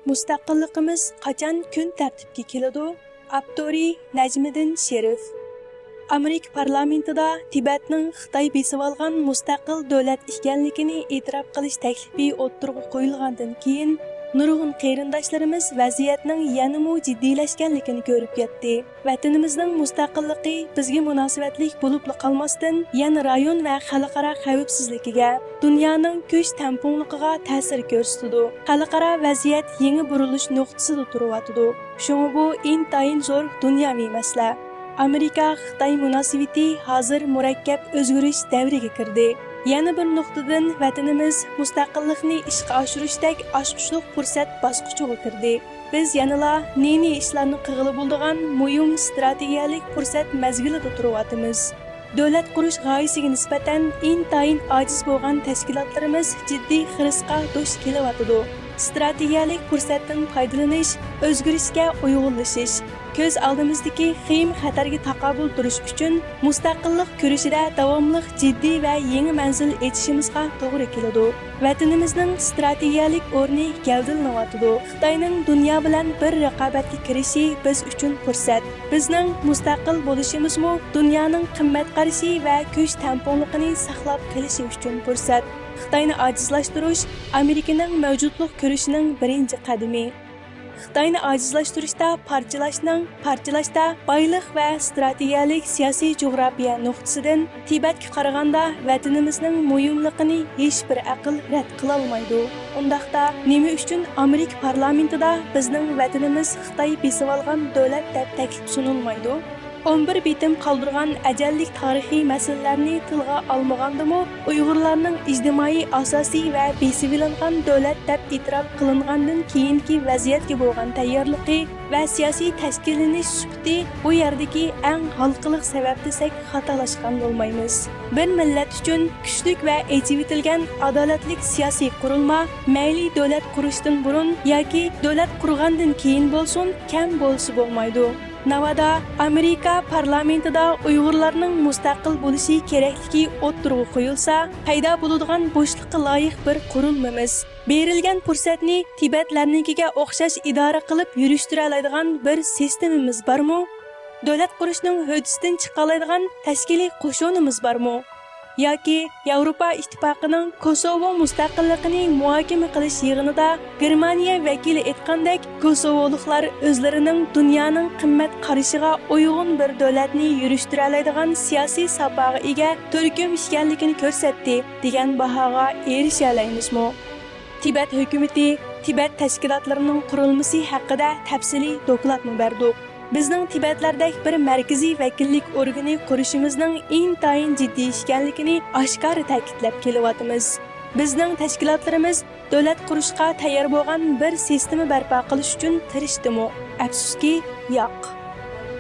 Mustaqilligimiz qachon kun tartibga keladi? Abduri Najmiddin Sherif. Amerika parlamentida Tibetning Xitoy besib olgan mustaqil davlat ekanligini e'tirof qilish taklifi o'ttirg'a qo'yilgandan keyin nurg'un qarindoshlarimiz vaziyatning yanada jiddiylashganligini ko'rib yetdi. Vatanimizning mustaqilligi bizga munosabatli bo'lib qolmasdan, yana rayon va xalqaro xavfsizligiga, dunyoning kuch tamponligiga ta'sir ko'rsatdi. Xalqaro vaziyat yangi burilish nuqtasida turyapti. Shunga bu intayin zo'r dunyoviy masala. Amerika-Xitoy munosabati hozir murakkab o'zgarish davriga kirdi. Yana bir nuqtadan vatanimiz mustaqillikni ishga oshirishdek ochqishli fursat bosqichiga kirdi. Biz yanala neni ishlarni qilg'ili bo'ladigan muhim strategiyalik fursat mazgilida turyapmiz. Davlat qurish g'oyasiga nisbatan intayin ojiz bo'lgan tashkilotlarimiz jiddiy xirisqa duch kelyapti. Strategiyalik fursatdan foydalanish, o'zgarishga uyg'unlashish, ko'z oldimizdagi xim xatarga taqobil turish uchun mustaqillik kurashida davomli jiddiy va yangi manzil etishimizga to'g'ri keladi. Vatanimizning strategiyalik o'rni gavdalanyapti. Xitoyning dunyo bilan bir raqobatga kirishi biz uchun fursat. Bizning mustaqil bo'lishimizmi dunyoning qimmat qarashi va kuch tamponligini saqlab qolishi uchun fursat. Xitoyni ojizlashtirish Amerikaning mavjudlik ko'rishining birinchi qadami. Xitoyni ojizlashtirishda parchalashda boylik va strategiyalik siyosiy jo'g'rafiya nuqtasidan Tibetga qaraganda vatanimizning muhimligini hech bir aql rad qila olmaydi. Undaqda nima uchun Amerika parlamentida bizning vatanimiz Xitoy besib olgan davlat deb taklif sunilmaydi? 11 bitim qoldirgan ajallik tarixiy masalalarni tilga olmagandimi, Uyg'urlarning ijtimoiy asosiy va besivilangan davlat deb e'tirof qilingandan keyingi vaziyatga bo'lgan tayyorligi va siyosiy tashkillanish sufati bu yerdagi eng halqiliq sabab desak xatolashgan bo'lmaymiz. Bir millat uchun kuchlik va echivitilgan adolatlik siyosiy qurilma mayli davlat qurishdan burun yoki davlat qurgandan keyin bo'lsin, kam bo'lsa bo'lmaydi. Navada Amerika parlamentida Uyg'urlarning mustaqil bo'lishi kerakligi o'ttirg'a qo'yilsa, paydo bo'ladigan bo'shliqqa loyiq bir qurilmamiz. Berilgan fursatni Tibetlarnikiga o'xshash idora qilib yurishtira oladigan bir sistemamiz bormi? Davlat qurishning huddidan chiqa oladigan tashkiliy qo'shinimiz bormi? Yoki Yevropa ittifoqining Kosovo mustaqilligini muhokama qilish yig'inida Germaniya vakili aytgandek, Kosovoliklar o'zlarining dunyoning qimmat qarashiga uyg'un bir davlatni yurishtira oladigan siyosiy saboqqa ega turkum ekanligini ko'rsatdi degan bahoga erisha olamizmi? Tibet hukumati Tibet tashkilotlarining qurilmasi haqida tafsiliy dokladni berdi. Bizning Tibetlardagi bir markaziy vakillik organi qurishimizning intayin jiddiy ekanligini oshkora ta'kidlab kelyapmiz. Bizning tashkilotlarimiz davlat qurishga tayyor bo'lgan bir sistema barpo qilish uchun tirishdimi? Afsuski, yo'q.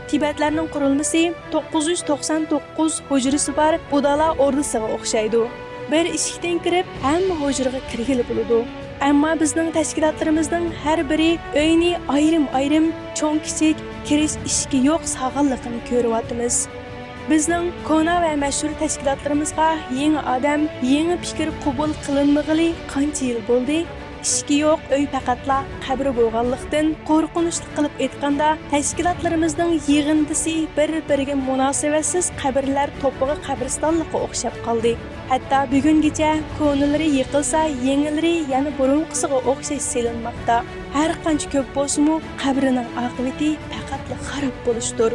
Tibetlarning qurilmasi 999 hujrasi bor Budala ordisiga o'xshaydi. Bir eshikdan kirib, hamma hujraga kirgili bo'ladi. Ammo bizning tashkilotlarimizning har biri uyni ayrim cho'ng kichik kirish ishki yo'q sog'inligini ko'ryapmiz. Bizning kona va mashhur tashkilotlarimizga yangi odam, yangi fikr qabul qilinmag'ili qancha yil bo'ldi? Ishki yo'q uy faqatla qabri bo'lganlikdan qo'rqinchli qilib aytganda, tashkilotlarimizning yig'indisi bir-biriga munosabatsiz qabrlar to'piga qabristonlikqa o'xshab qoldi. Hatta bugungacha konilari yiqilsa, yengilari yana burunqisiga o'xshash selinmoqda. Har qancha ko'p bo'lsa-mu, qabrining oqibati faqatla xarob bo'lishdir.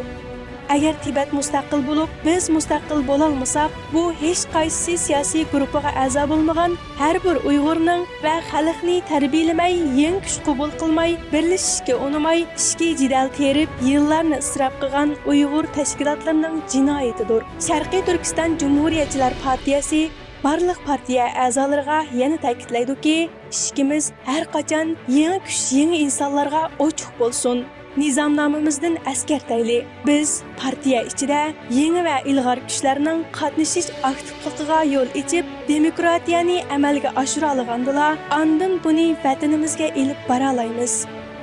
Agar Tibet mustaqil bo'lib, biz mustaqil bo'la olmasak, bu hech qaysi siyosiy guruhiga a'zo bo'lmagan har bir Uyg'urning va xalqni tarbiyalamay, yeng kuch qabul qilmay, birlashishga unamay, ishga jidal terib, yillarni isrof qilgan Uyg'ur tashkilotlarining jinoyatidir. Sharqiy Turkiston Jumhuriyatchilar partiyasi barliq partiya a'zolariga yana ta'kidlaydiki, ishimiz har qachon yangi kuch, yangi insonlarga ochiq bo'lsin. Nizomnomamizdan askartayli. Biz partiya ichida yangi va ilg'or kuchlarning qatnashish aktivligiga yo'l ochib, demokratiyani amalga oshira olgandila, ondan buni vatanimizga elib bora olamiz.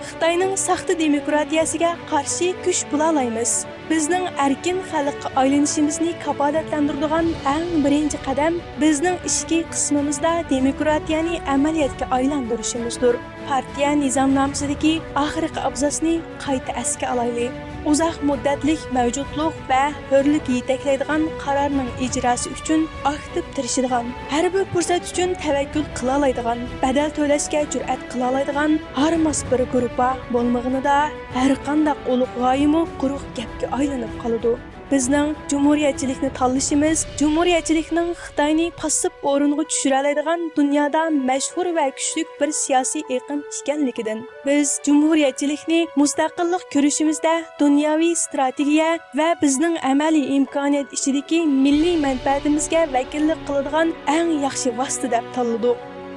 Xitoyning saxta demokratiyasiga qarshi kuch bo'lalaymiz. Bizning erkin xalqqa aylanishimizni kafolatlantiradigan eng birinchi qadam bizning ichki qismimizda demokratiyani amaliyotga aylantirishimizdir. Partiya nizomnomasidagi oxirgi abzasni qayta asga olaylik. Uzoq muddatlik mavjudlik va hurlik yetaklaydigan qarorning ijrosi uchun aktiv tirishadigan, har bir fursat uchun tavakkul qila oladigan, badal to'lashga jur'at qila oladigan harmas bir guruhga bo'lmaganida har qanday ulug' g'oyimi quruq gapga aylanib qoladi. Bizning jumhuriyatchilikni tanlashimiz jumhuriyatchilikning Xitoyni passiv o'ringa tushira oladigan dunyoda mashhur va kuchli bir siyosiy iqlim ekanligidan. Biz jumhuriyatchilikni mustaqillik ko'rishimizda dunyoviy strategiya va bizning amaliy imkoniyat ichidagi milliy manfaatimizga vakillik qiladigan eng yaxshi vosita deb tanladik.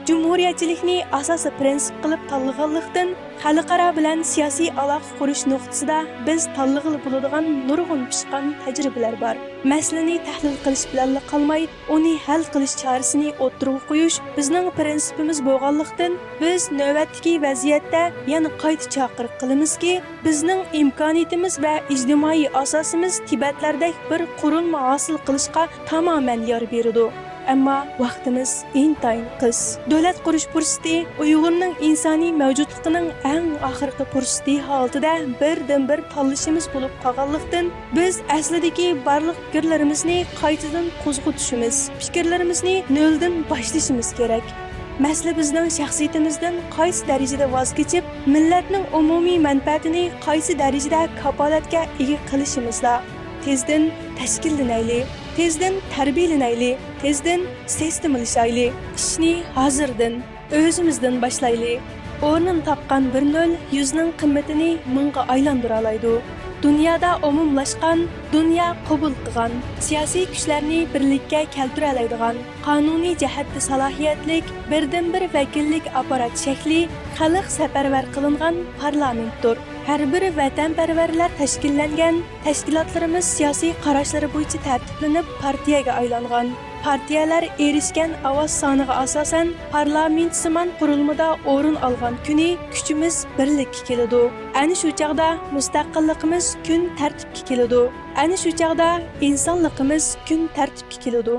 Cumhuriyetçilikni asosiy prinsip qilib tanlaganlikdan xalqaro bilan siyosiy aloqa qurish nuqtasida biz tanlag'ili bo'ladigan nurg'un pishqan tajribalar bor. Masalani tahlil qilish bilan qolmay, uni hal qilish chorasini o'ttirib qo'yish bizning prinsipimiz bo'lganlikdan biz navbatdagi vaziyatda yana qayta chaqiriq qilamizki, bizning imkoniyatimiz va ijtimoiy asosimiz Tibetlardek bir qurilma hosil qilishga tamoman yor beradi. Ammo vaqtimiz intayin qis. Davlat qurish fursati Uyg'urning insoniy mavjudligining eng oxirgi fursati holatida birdan-bir tanlashimiz bo'lib qolganlikdan biz aslidagi barliq fikrlarimizni qaytadan qo'zg'atishimiz, fikrlarimizni noldan boshlashimiz kerak. Masala bizning shaxsiyatimizdan qaysi darajada voz kechib, millatning umumiy manfaatini qaysi darajada kafolatga ega qilishimizda. Tezdan tashkillanaylik, tezdan tarbiyalanaylik, tezdan sistemlashaylik. Ishni hozirdan o'zimizdan boshlaylik. O'rnin topgan bir nol yuzning qimmatini mingga aylandira oladi. Dunyoda umumlashgan, dunyo qabul qilgan, siyosiy kuchlarni birlikka keltira oladigan, qonuniy jihatda salohiyatlik, birdan-bir vakillik apparat shakli xalq safarbar qilingan parlamentdir. Har bir vatanparvarlar tashkillangan tashkilotlarimiz siyosiy qarashlari bo'yicha tartiblanib partiyaga aylangan. Partiyalar erishgan ovoz soniga asosan parlamentsimon qurilmada o'rin olgan kuni kuchimiz birlikka keladi. Ana shu chaqda mustaqilligimiz kun tartibga keladi. Ana shu chaqda insonligimiz kun tartibga keladi.